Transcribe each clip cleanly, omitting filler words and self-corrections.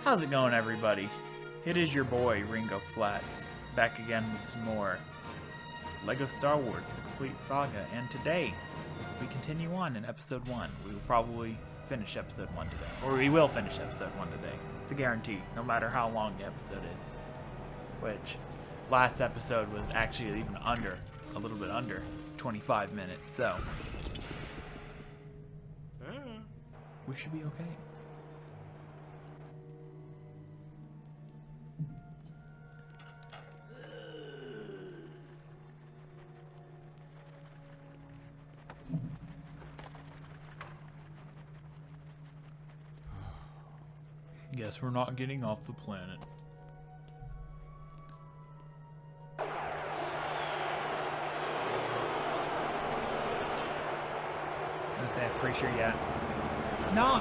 How's it going, everybody? It is your boy, Ringo Flats, back again with some more LEGO Star Wars, the complete saga, and today, we continue on in Episode 1. We will probably finish Episode 1 today, or we will finish Episode 1 today. It's a guarantee, no matter how long the episode is. Which, last episode was actually even under, a little bit under, 25 minutes, so we should be okay. Guess we're not getting off the planet. I'm pretty sure, yeah. No,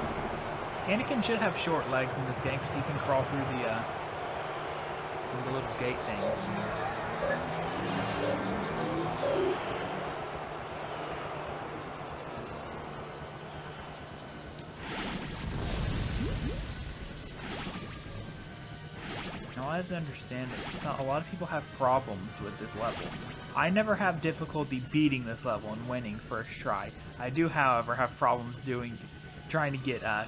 Anakin should have short legs in this game because he can crawl through the little gate things. Now, as I understand it, a lot of people have problems with this level. I never have difficulty beating this level and winning first try. I do, however, have problems trying to get the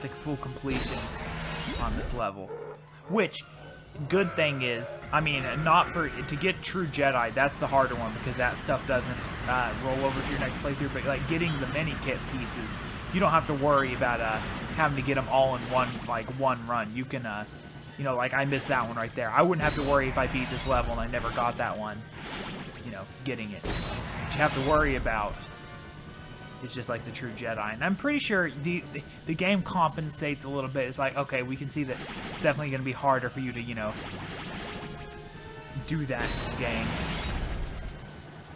full completion on this level. Which, good thing is, I mean, to get true Jedi, that's the harder one because that stuff doesn't roll over to your next playthrough. But like getting the mini kit pieces, you don't have to worry about having to get them all in one run. You can you know, like I missed that one right there. I wouldn't have to worry if I beat this level and I never got that one, you know, getting it. What you have to worry about is just like the true Jedi. And I'm pretty sure the game compensates a little bit. It's like, okay, we can see that it's definitely going to be harder for you to, you know, do that in this game.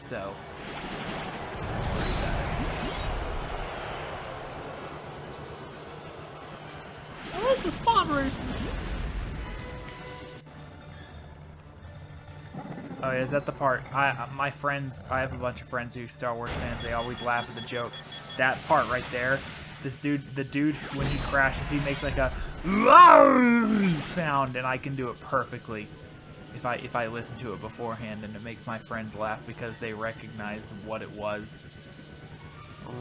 So, oh, this is pod racing. Oh yeah, is that the part? My friends, I have a bunch of friends who are Star Wars fans. They always laugh at the joke. That part right there, the dude, when he crashes, he makes like a sound, and I can do it perfectly if I listen to it beforehand, and it makes my friends laugh because they recognize what it was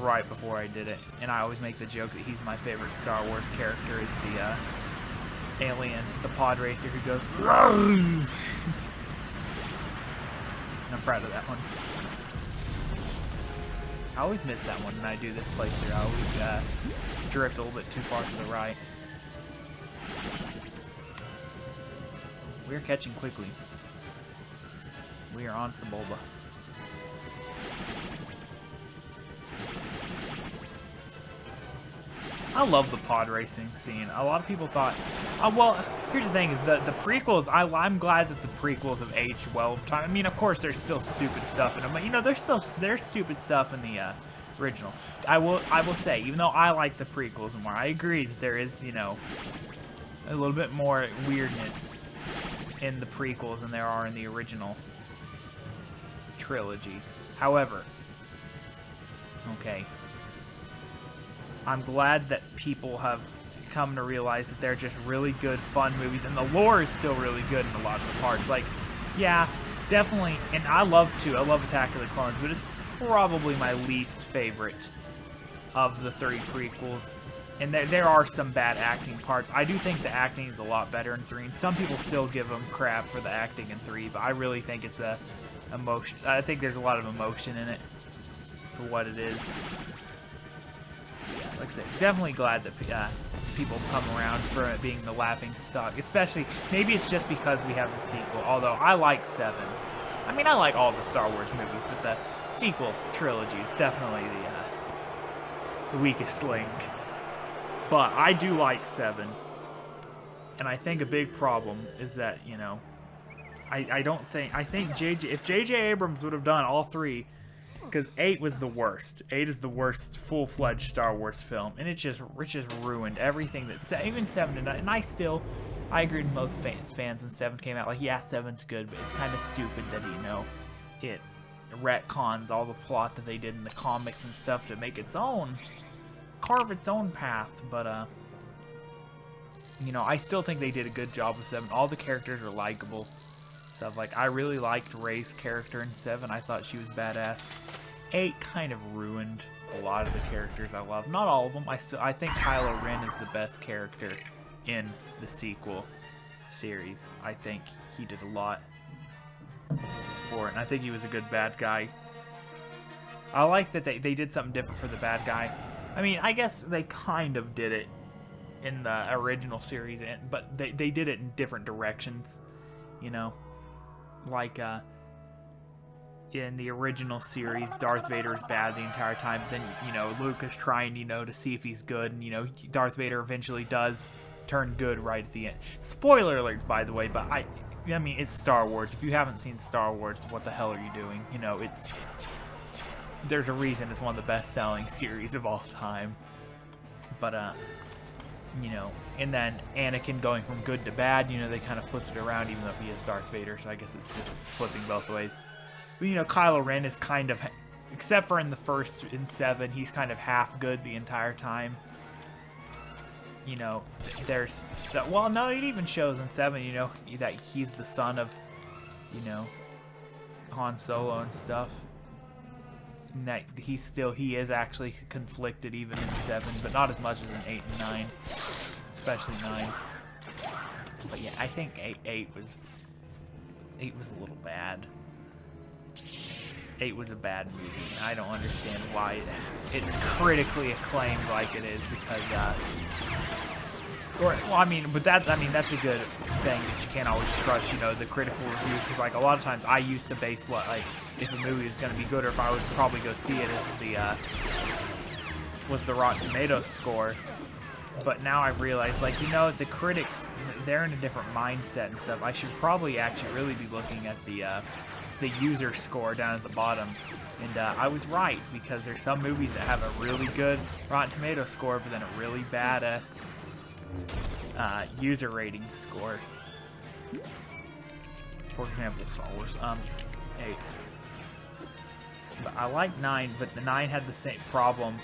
right before I did it. And I always make the joke that he's my favorite Star Wars character, is the alien, the pod racer who goes. I'm proud of that one. I always miss that one when I do this playthrough. I always drift a little bit too far to the right. We're catching quickly. We are on Sebulba. I love the pod racing scene. A lot of people thought, well, here's the thing: is the prequels. I'm glad that the prequels have aged well over time. I mean, of course, there's still stupid stuff in them, but you know, there's stupid stuff in the original. I will say, even though I like the prequels more, I agree that there is, you know, a little bit more weirdness in the prequels than there are in the original trilogy. However, okay. I'm glad that people have come to realize that they're just really good, fun movies, and the lore is still really good in a lot of the parts. Like, yeah, definitely, and I love Attack of the Clones, but it's probably my least favorite of the 3 prequels. And there are some bad acting parts. I do think the acting is a lot better in 3, and some people still give them crap for the acting in 3, but I really think it's emotion. I think there's a lot of emotion in it for what it is. Like I said, definitely glad that people have come around for it being the laughing stock. Especially, maybe it's just because we have the sequel. Although, I like 7. I mean, I like all the Star Wars movies, but the sequel trilogy is definitely the weakest link. But I do like 7. And I think a big problem is that, you know, I think if J.J. Abrams would have done all 3, because 8 was the worst. 8 is the worst full-fledged Star Wars film, and it just ruined everything that even 7 and 9. And I agreed with most fans when 7 came out. Like, yeah, 7's good, but it's kind of stupid that, you know, it retcons all the plot that they did in the comics and stuff to make its own, carve its own path. But you know, I still think they did a good job with 7. All the characters are likable. Stuff like, I really liked Rey's character in 7. I thought she was badass. 8 kind of ruined a lot of the characters I love. Not all of them. I think Kylo Ren is the best character in the sequel series. I think he did a lot for it, and I think he was a good bad guy. I like that they did something different for the bad guy. I mean, I guess they kind of did it in the original series, but they did it in different directions, you know? Like, in the original series, Darth Vader is bad the entire time, but then, you know, Luke is trying, you know, to see if he's good, and, you know, Darth Vader eventually does turn good right at the end. Spoiler alerts, by the way, but I mean, it's Star Wars. If you haven't seen Star Wars, what the hell are you doing? You know, there's a reason it's one of the best-selling series of all time. But, you know, and then Anakin going from good to bad, you know, they kind of flipped it around, even though he is Darth Vader, so I guess it's just flipping both ways. But, you know, Kylo Ren is kind of, except for in 7, he's kind of half good the entire time. You know, there's stuff, well, no, it even shows in 7, you know, that he's the son of, you know, Han Solo and stuff. And that he is actually conflicted even in 7, but not as much as in 8 and 9, especially 9. But yeah, I think 8 was a little bad. 8 was a bad movie, and I don't understand why it's critically acclaimed like it is, because well, I mean, but that's a good thing that you can't always trust, you know, the critical reviews, because like a lot of times I used to base what, like, if a movie is going to be good or if I would probably go see it as the Rotten Tomatoes score. But now I've realized, like, you know, the critics, they're in a different mindset and stuff. I should probably actually really be looking at the user score down at the bottom. And I was right, because there's some movies that have a really good Rotten Tomatoes score, but then a really bad user rating score. For example, Star Wars 8. But I like 9, but the 9 had the same problem,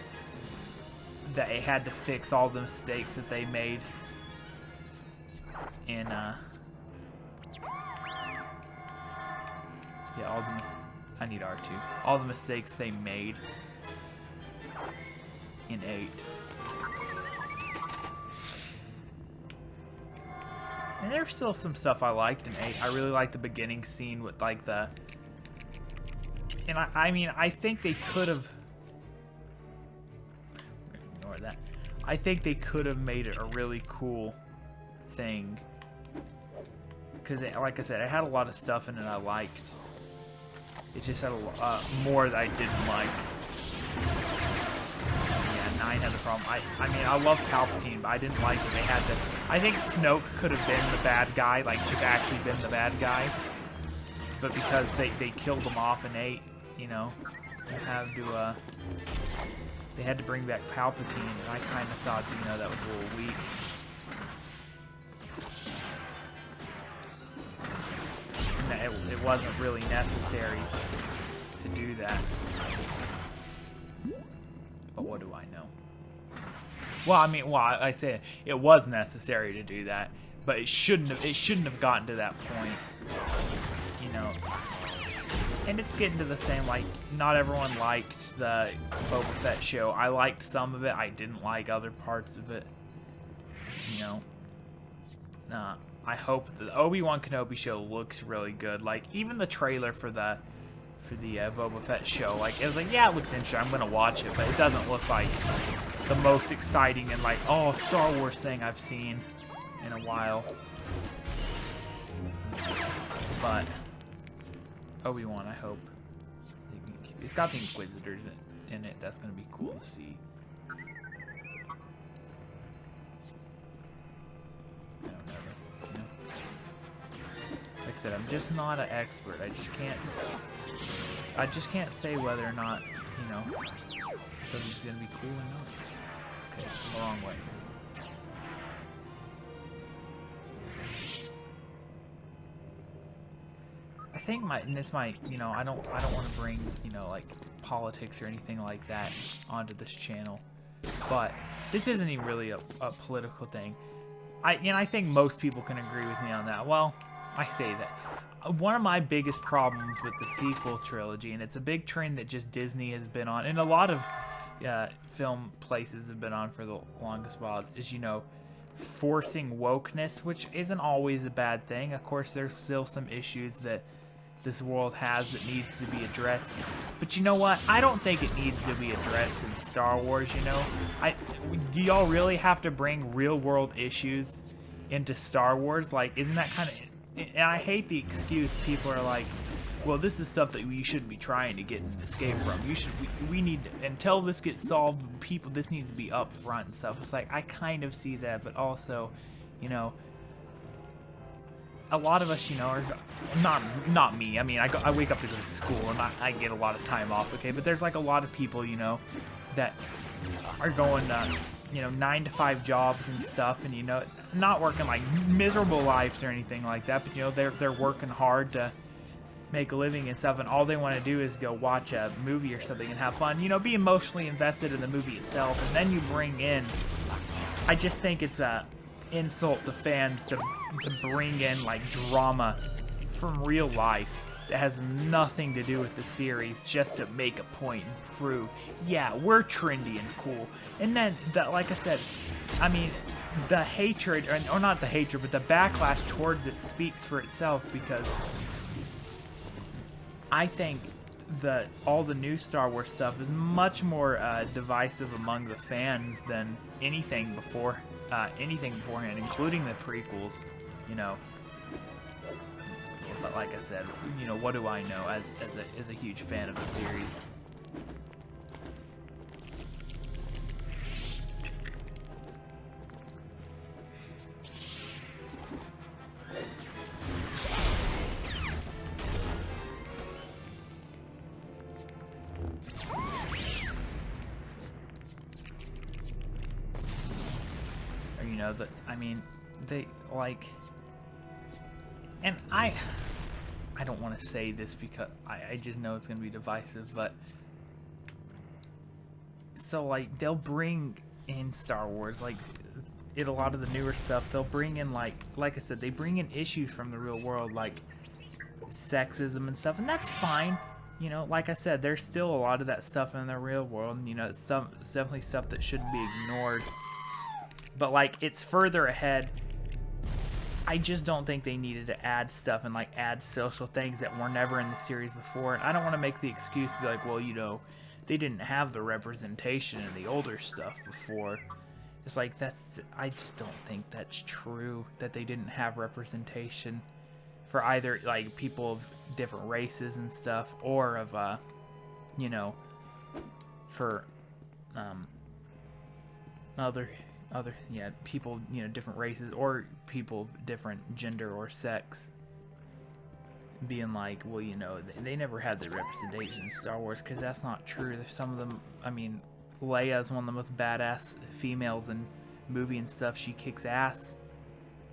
that it had to fix all the mistakes that they made in yeah, I need R2. All the mistakes they made in 8. And there's still some stuff I liked in 8. I really liked the beginning scene with, like, the... And I mean, I think they could have... Ignore that. I think they could have made it a really cool thing. Because, like I said, it had a lot of stuff in it I liked. It just had a lot more that I didn't like. Yeah, 9 had the problem. I mean, I love Palpatine, but I didn't like that they had to... I think Snoke could have been the bad guy, like, just actually been the bad guy. But because they killed him off in 8, you know, they had to bring back Palpatine, and I kind of thought, you know, that was a little weak. And that it wasn't really necessary to do that. But what do I know? Well, I mean, I say it was necessary to do that, but it shouldn't have gotten to that point, you know. And it's getting to the same, like, not everyone liked the Boba Fett show. I liked some of it. I didn't like other parts of it. You know. I hope the Obi-Wan Kenobi show looks really good. Like, even the trailer for the Boba Fett show, like, it was like, yeah, it looks interesting. I'm gonna watch it, but it doesn't look like the most exciting and, like, oh, Star Wars thing I've seen in a while. But Obi-Wan, I hope. It's got the Inquisitors in it. That's going to be cool to see. I don't know, you know? Like I said, I'm just not an expert. I just can't say whether or not, you know, something's going to be cool or not. It's the wrong way. I think you know, I don't want to bring, you know, like, politics or anything like that onto this channel, but this isn't even really a political thing. I think most people can agree with me on that. Well, I say that. One of my biggest problems with the sequel trilogy, and it's a big trend that just Disney has been on, and a lot of film places have been on for the longest while, is, you know, forcing wokeness, which isn't always a bad thing. Of course, there's still some issues that this world has that needs to be addressed. But you know what? I don't think it needs to be addressed in Star Wars, you know? Do y'all really have to bring real-world issues into Star Wars? Like, isn't that kind of... And I hate the excuse. People are like, well, this is stuff that we shouldn't be trying to get an escape from. We need to, until this gets solved, people, this needs to be up front and stuff. It's like, I kind of see that, but also, you know, a lot of us, you know, are not me. I mean, I wake up to go to school and I get a lot of time off, okay? But there's like a lot of people, you know, that are going, you know, 9-to-5 jobs and stuff, and, you know, not working like miserable lives or anything like that, but, you know, they're working hard to make a living and stuff, and all they want to do is go watch a movie or something and have fun, you know, be emotionally invested in the movie itself. And then you bring in, I just think it's a insult to fans to bring in like drama from real life that has nothing to do with the series just to make a point and prove, yeah, we're trendy and cool. And then, like I said, I mean, the hatred, or not the hatred, but the backlash towards it speaks for itself, because I think that all the new Star Wars stuff is much more divisive among the fans than anything beforehand, including the prequels, you know. But like I said, you know, what do I know as a huge fan of the series? You know, that, I mean, they like, and I don't want to say this because I just know it's going to be divisive, but so like they'll bring in Star Wars, like a lot of the newer stuff, they'll bring in like I said, they bring in issues from the real world, like sexism and stuff, and that's fine. You know, like I said, there's still a lot of that stuff in the real world, and, you know, it's definitely stuff that shouldn't be ignored. But, like, it's further ahead. I just don't think they needed to add stuff and, like, add social things that were never in the series before. And I don't want to make the excuse to be like, well, you know, they didn't have the representation in the older stuff before. It's like, I just don't think that's true, that they didn't have representation for either, like, people of different races and stuff, or of, you know, for, yeah, people, you know, different races, or people of different gender or sex, being like, well, you know, they never had the representation in Star Wars, because that's not true. There's some of them, I mean, Leia is one of the most badass females in movie and stuff. She kicks ass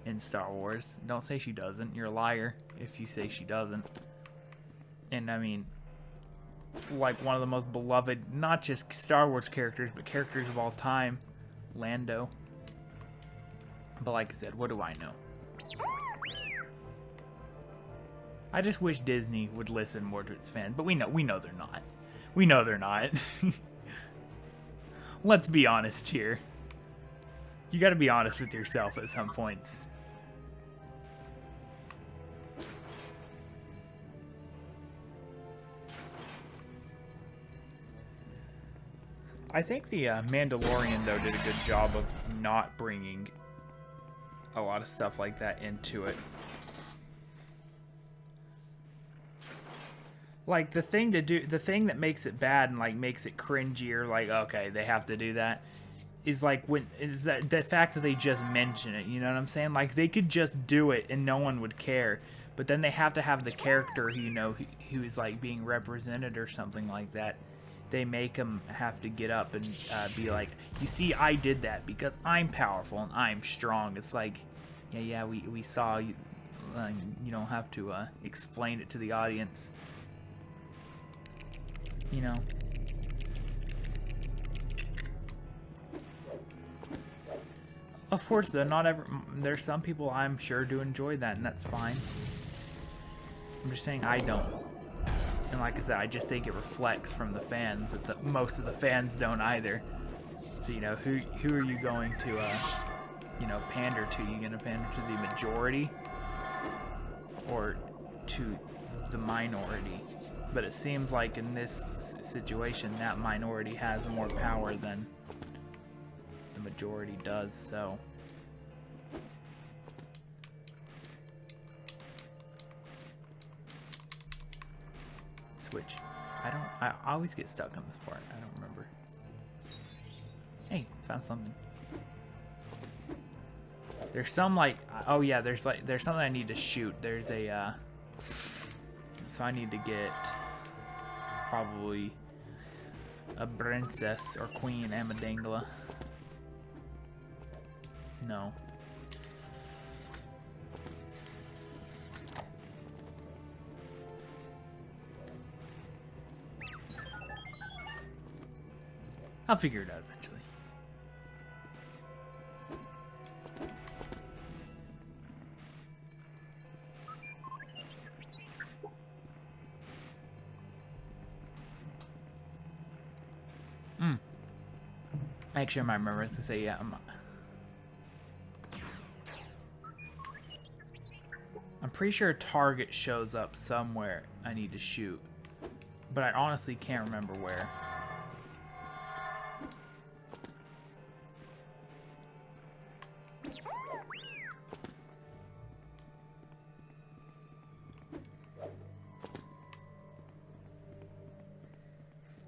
in Star Wars. Don't say she doesn't. You're a liar if you say she doesn't. And, I mean, like, one of the most beloved, not just Star Wars characters, but characters of all time, Lando. But like I said, what do I know? I just wish Disney would listen more to its fans, but we know they're not. We know they're not. Let's be honest here. You gotta be honest with yourself at some points. I think the Mandalorian, though, did a good job of not bringing a lot of stuff like that into it. Like, the thing that makes it bad and, like, makes it cringy, or, like, okay, they have to do that, is, like, the fact that they just mention it, you know what I'm saying? Like, they could just do it and no one would care, but then they have to have the character, you know, who's, like, being represented or something like that. They make them have to get up and be like, you see, I did that because I'm powerful and I'm strong. It's like, yeah, we saw you. You don't have to explain it to the audience. You know. Of course, though, there's some people I'm sure do enjoy that, and that's fine. I'm just saying I don't. And like I said, I just think it reflects from the fans that most of the fans don't either. So, you know, who are you going to, you know, pander to? You gonna pander to the majority or to the minority? But it seems like in this situation, that minority has more power than the majority does, so. Switch. I always get stuck on this part. I don't remember. Hey, found something. There's some like, oh yeah, there's something I need to shoot. There's a, so I need to get probably a princess or queen Amidangla. No. I'll figure it out eventually. Actually, I might remember to say, yeah, I'm pretty sure a target shows up somewhere I need to shoot, but I honestly can't remember where.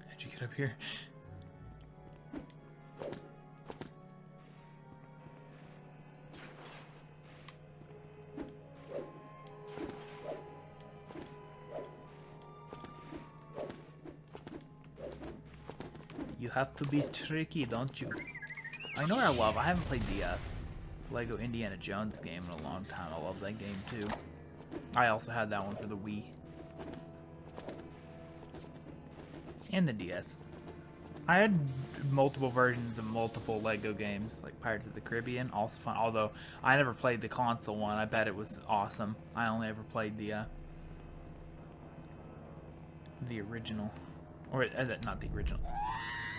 How'd you get up here? You have to be tricky, don't you? I know what I love. I haven't played the Lego Indiana Jones game in a long time. I love that game too. I also had that one for the Wii. And the DS. I had multiple versions of multiple Lego games, like Pirates of the Caribbean, also fun. Although I never played the console one. I bet it was awesome. I only ever played the original. Or, not the original.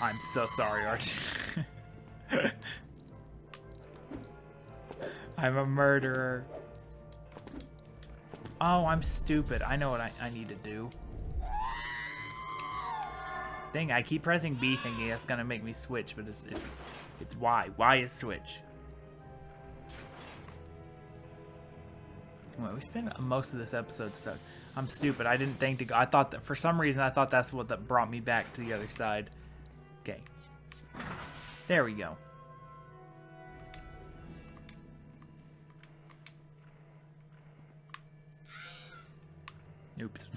I'm so sorry, Archie. I'm a murderer. Oh, I'm stupid. I know what I need to do. Dang, I keep pressing B thinking that's gonna make me switch, but it's Y. Y is switch. Well, we spent most of this episode stuck. I'm stupid. I didn't think to go. I thought that for some reason I thought that's what that brought me back to the other side. Okay. There we go. Oops.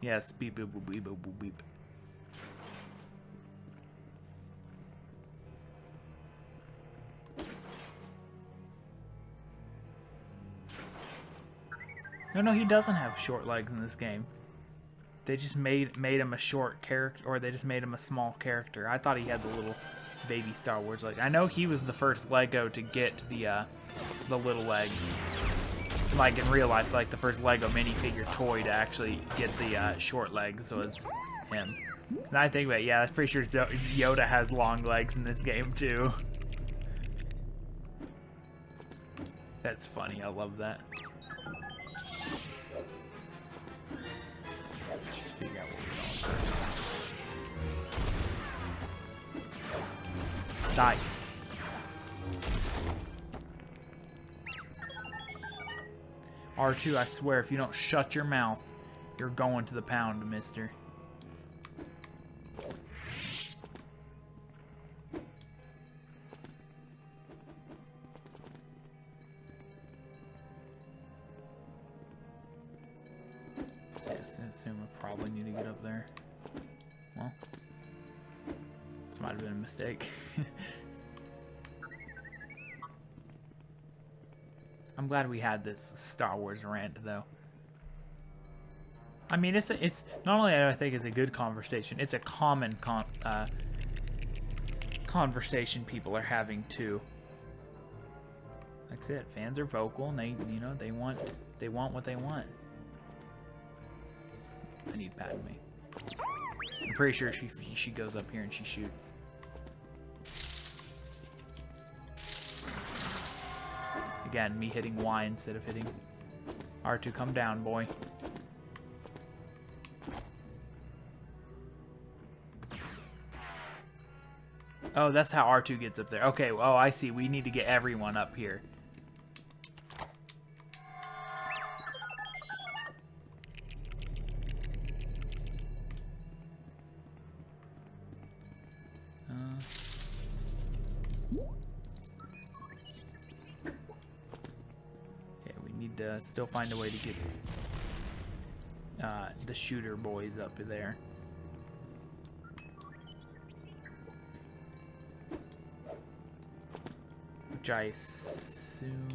Yes, beep boop boop beep boop boop beep. No, he doesn't have short legs in this game. They just made him a short character, or they just made him a small character. I thought he had the little baby Star Wars leg. I know he was the first Lego to get the little legs. Like in real life, like the first Lego minifigure toy to actually get the short legs was him. And I think about it, yeah, I'm pretty sure Yoda has long legs in this game too. That's funny. I love that. Figure out what we're going first. Die. R2, I swear, if you don't shut your mouth, you're going to the pound, mister. So I assume I probably need to get up there. Well, this might have been a mistake. I'm glad we had this Star Wars rant, though. I mean, it's not only I think it's a good conversation, it's a common conversation people are having too. Like I said, fans are vocal and they, you know, they want what they want. I need Padme. I'm pretty sure she goes up here and she shoots. Again, me hitting Y instead of hitting R2. Come down, boy. Oh, that's how R2 gets up there. Okay, oh, I see. We need to get everyone up here. Okay, we need to still find a way to get the shooter boys up there. Which I assume...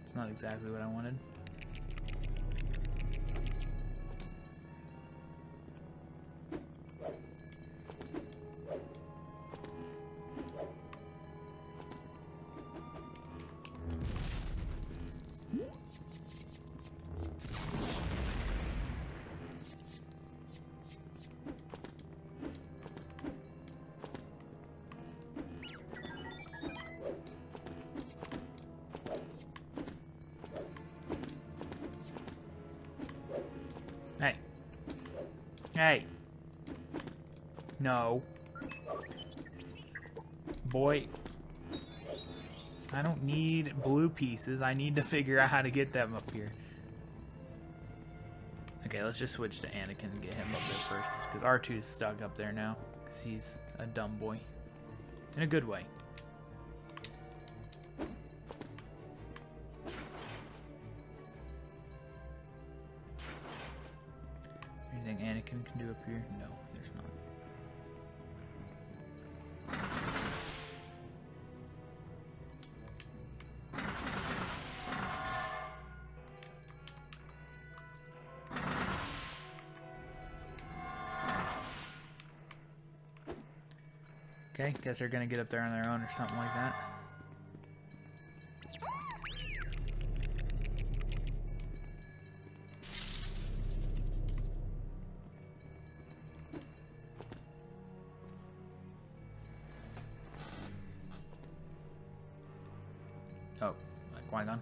It's not exactly what I wanted. Hey. Hey. No. Boy. I don't need blue pieces. I need to figure out how to get them up here. Okay, let's just switch to Anakin and get him up there first. Because R2 is stuck up there now. Because he's a dumb boy. In a good way. Anything Anakin can do up here? No, there's not. Okay, guess they're gonna get up there on their own or something like that. Oh, like Qui-Gon.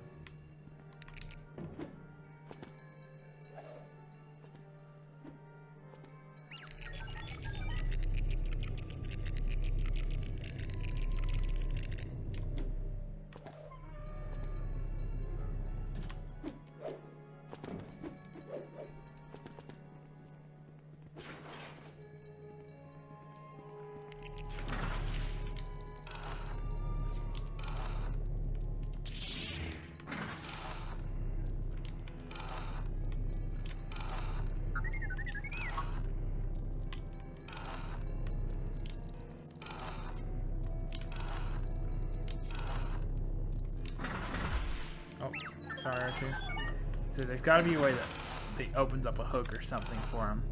Oh, sorry, R2. So there's got to be a way that opens up a hook or something for him.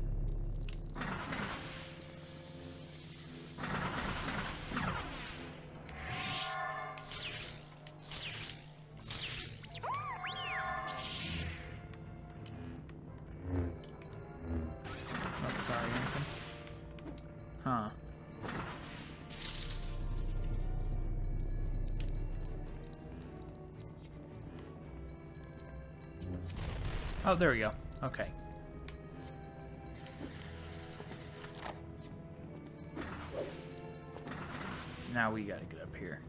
Oh, sorry, Anakin. Huh. Oh, there we go. Okay. Now we gotta get up here.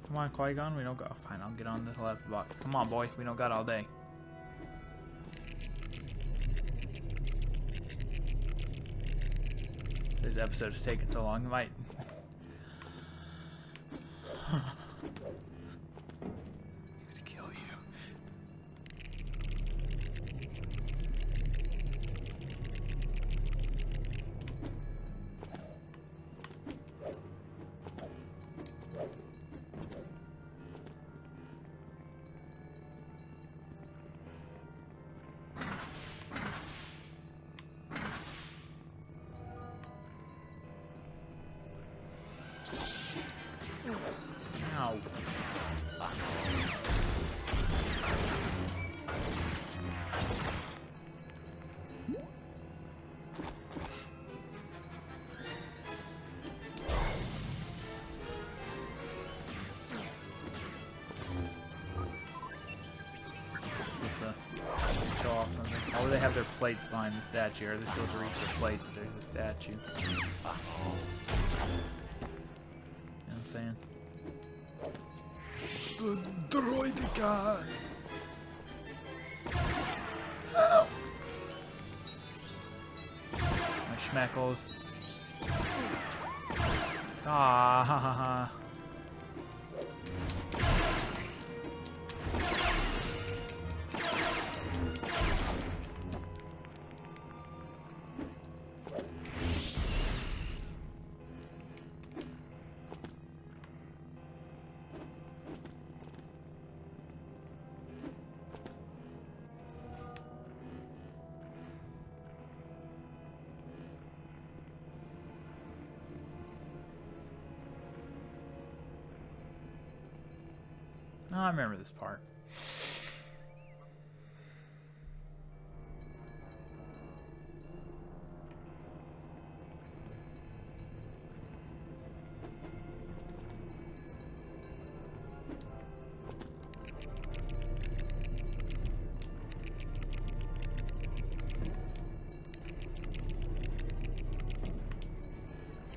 Come on, Qui-Gon, we don't go. Fine, I'll get on the left box. Come on, boy, we don't got all day. This episode is taking so long, it might... show off something. How would they have their plates behind the statue? Are they supposed to reach their plates if there's a statue? You know what I'm saying? The droidicas! Ow! My schmeckles. Ah, ha ha ha. Oh, I remember this part.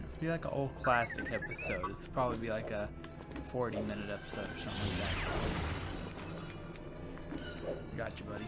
This would be like an old classic episode. This would probably be like a 40-minute episode or something like that. Got you, buddy.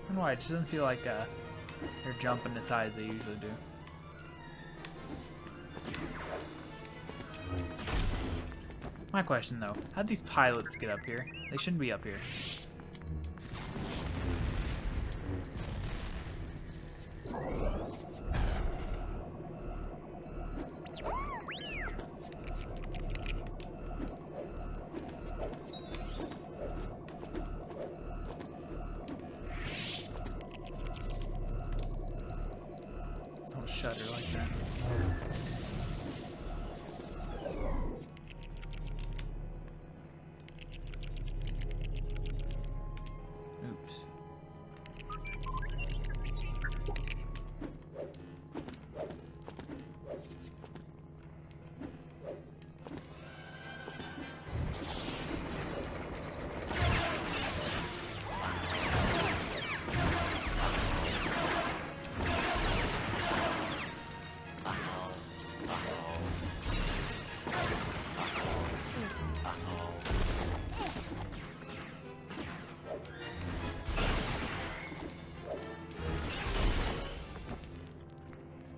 I don't know why, it just doesn't feel like they're jumping as high as they usually do. My question though, how'd these pilots get up here? They shouldn't be up here. Don't shudder like that. Oops.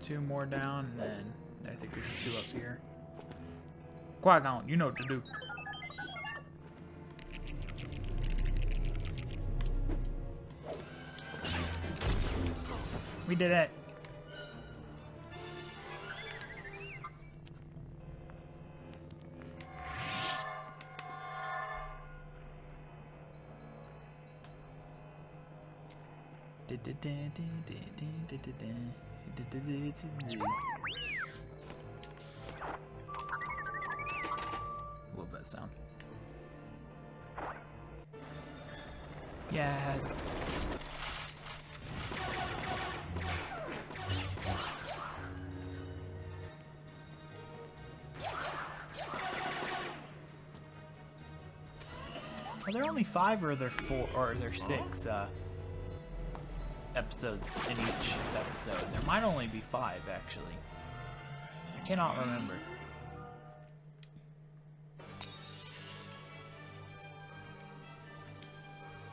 Two more down, and then I think there's two up here. Qui-Gon, you know what to do. We did it. Love that sound. Yes. Are there only 5 or are there 4 or are there 6 episodes in each episode? There might only be 5 actually. I cannot remember.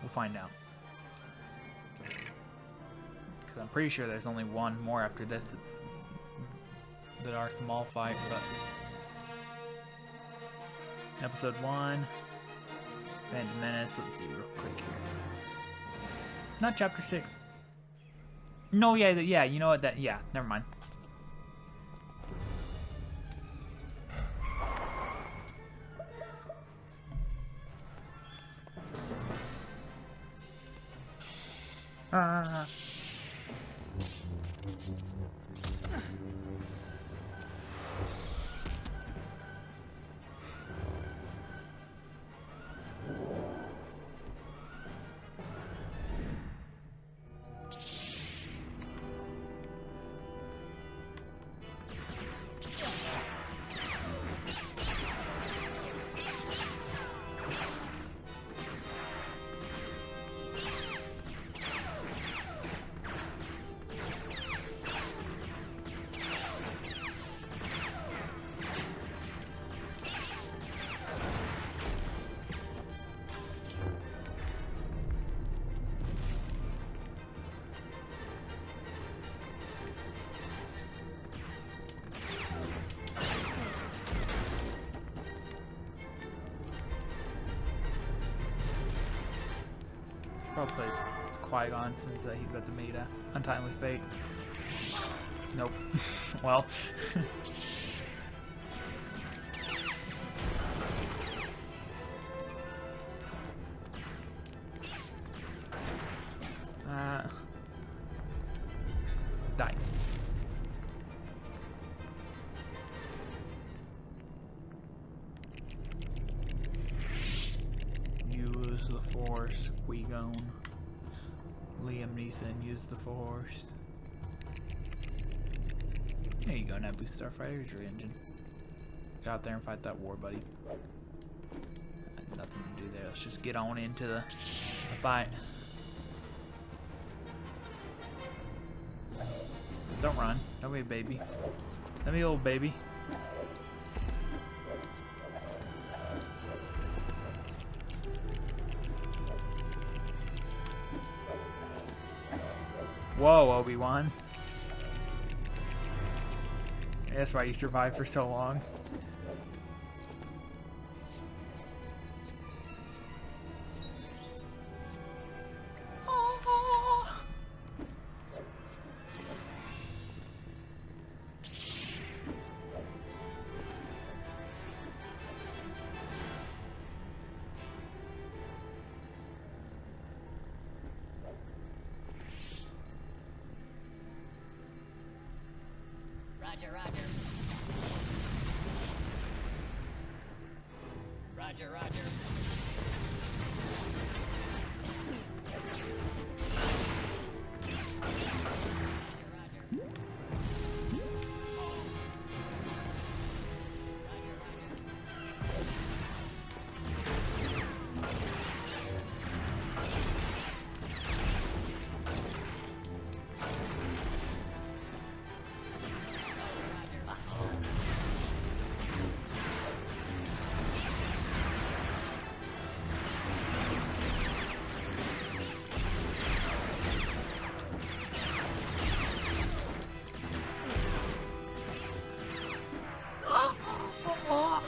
We'll find out. Because I'm pretty sure there's only one more after this. It's the Darth Maul fight, but episode 1. Phantom Menace. Let's see real quick here. Not chapter 6. No, yeah, yeah, you know what, that, yeah, never mind. Ah. Probably plays Qui-Gon since he's about to meet untimely fate. Nope. Well. Die. Use the Force, Qui-Gon. Liam Neeson, use the Force. There you go, Naboo Starfighter, here's your engine. Get out there and fight that war, buddy. Nothing to do there, let's just get on into the fight. Don't run, don't be a baby. Don't be a little baby. Whoa, Obi-Wan. That's why you survived for so long. Roger, roger. Roger, roger.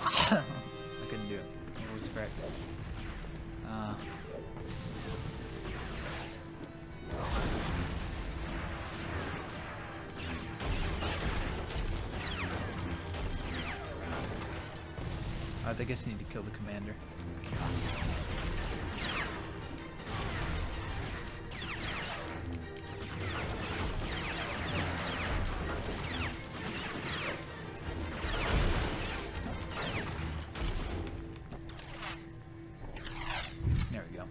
I couldn't do it. It was correct. I think I just need to kill the commander. There we go.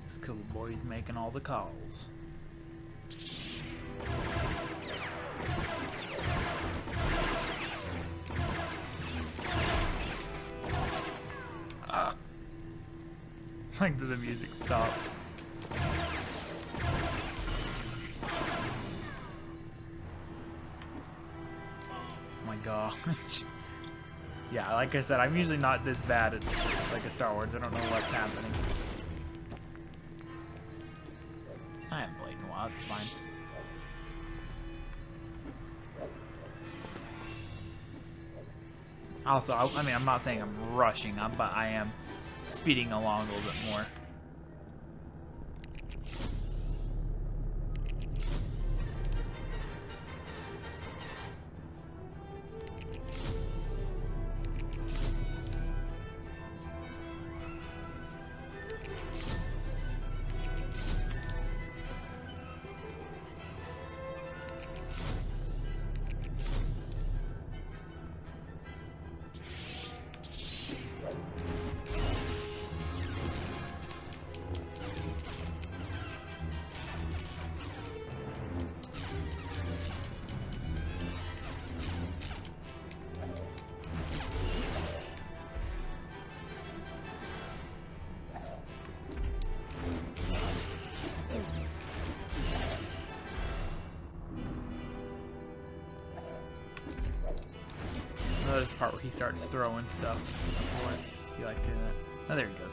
This cool boy's making all the calls. Like the music stopped. Oh my gosh. Yeah, like I said, I'm usually not this bad at like a Star Wars. I don't know what's happening. I haven't played in a while, it's fine. Also, I mean, I'm not saying I'm rushing, but I am speeding along a little bit more. there's a part where he starts throwing stuff. He likes doing that. Oh, there he goes.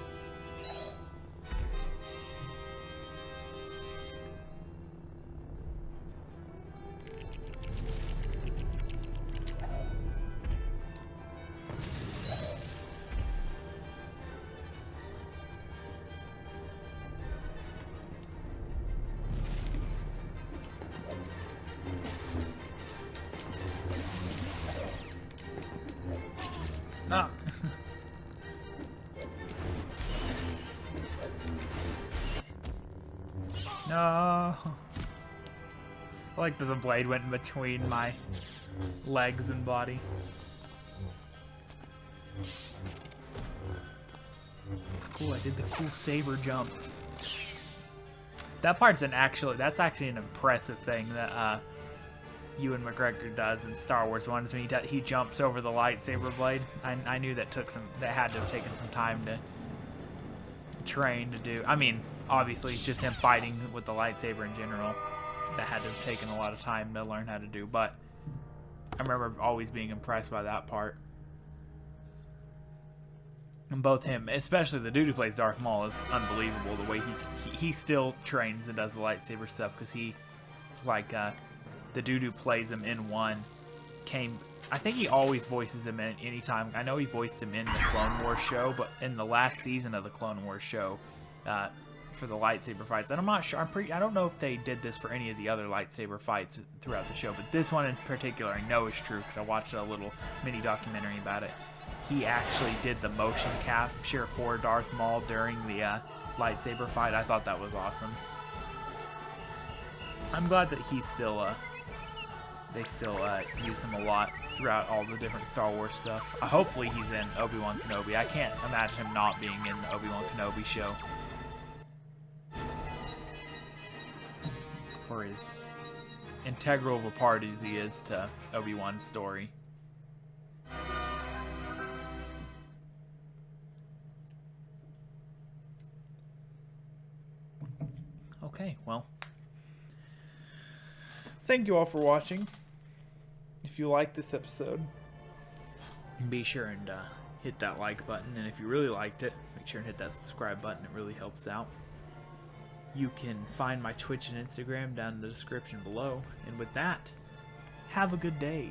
Ah. No. I like that the blade went in between my legs and body. Cool, I did the cool saber jump. That part's that's actually an impressive thing that Ewan McGregor does in Star Wars ones when he jumps over the lightsaber blade. I knew that had to have taken some time to train to do. I mean, obviously just him fighting with the lightsaber in general, that had to have taken a lot of time to learn how to do, but I remember always being impressed by that part. And both him, especially the dude who plays Darth Maul, is unbelievable. The way he still trains and does the lightsaber stuff, because he, like, the dude who plays him in one I think he always voices him in any time. I know he voiced him in the Clone Wars show, but in the last season of the Clone Wars show, for the lightsaber fights, and I'm not sure, I don't know if they did this for any of the other lightsaber fights throughout the show, but this one in particular I know is true because I watched a little mini documentary about it. He actually did the motion capture for Darth Maul during the lightsaber fight. I thought that was awesome. I'm glad that he's still, they still use him a lot throughout all the different Star Wars stuff. Hopefully he's in Obi-Wan Kenobi. I can't imagine him not being in the Obi-Wan Kenobi show. For as integral of a part as he is to Obi-Wan's story. Okay, well, thank you all for watching. If you like this episode, be sure and hit that like button, and if you really liked it, make sure and hit that subscribe button. It really helps out. You can find my Twitch and Instagram down in the description below. And with that, have a good day.